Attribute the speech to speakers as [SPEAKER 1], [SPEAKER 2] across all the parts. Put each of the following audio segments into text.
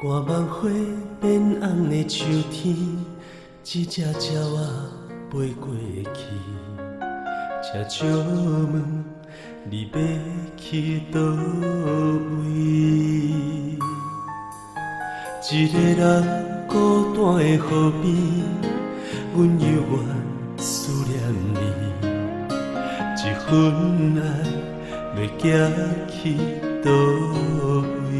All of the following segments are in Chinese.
[SPEAKER 1] 寒梦花变红的秋天，一只鸟仔飞过去，才借问你要去倒位？一个人孤单的河边，阮犹原思念你，一份爱要行去倒位？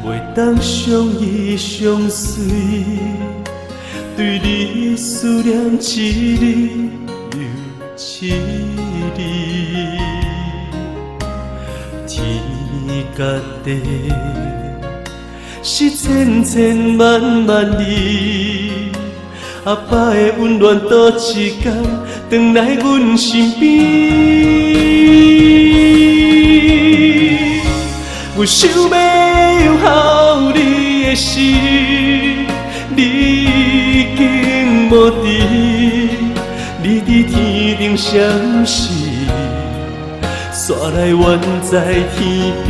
[SPEAKER 1] 袂当相依相随，对你思念一日又一日。天甲地是千千万万里，阿爸的温暖倒一天回来阮身边。阮想要拥抱你的时，你已经无伫，你伫天顶闪烁，煞来远在天边。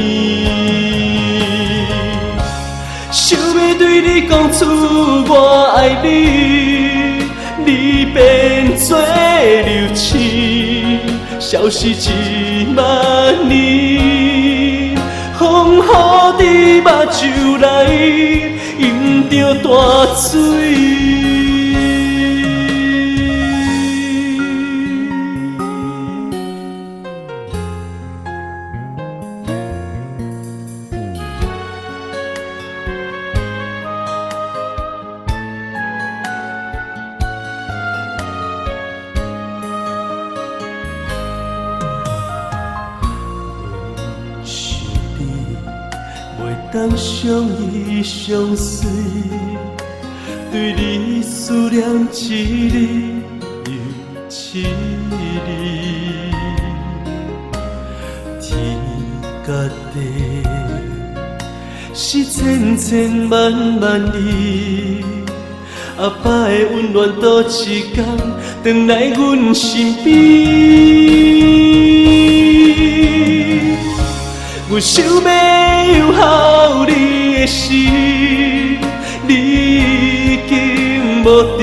[SPEAKER 1] 想要对你讲出我爱你，你变做流星，消失一万年。风雨伫目睭内，饮着大水。袂当相依相随，对你思念一日又一日。天甲地是千千万万里，阿爸的温暖倒一天回来阮身边。阮想要拥抱你的时，你已经无伫，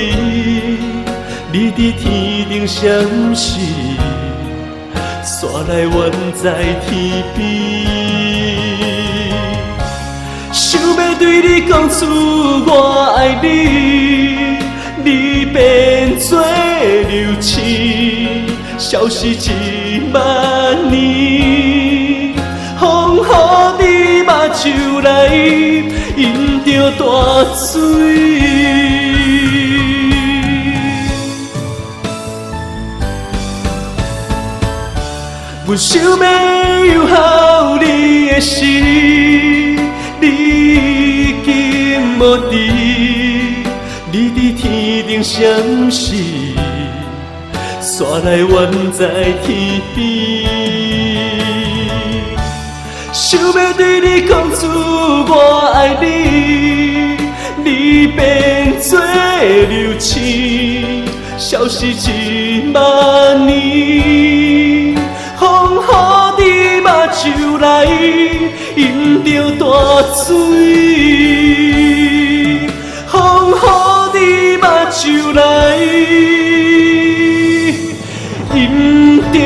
[SPEAKER 1] 你伫天顶闪烁，煞来远在天边。想要对你讲出我爱你，你变做流星，消失一万年。风雨伫目睭内，饮着大水。阮想要拥抱你的时，你已经无伫，你伫天顶闪烁，煞来远在天边。想要对你讲出我爱你，你变做流星，消失一万年。风雨伫目睭内，饮着大水。风雨伫目睭内，饮着。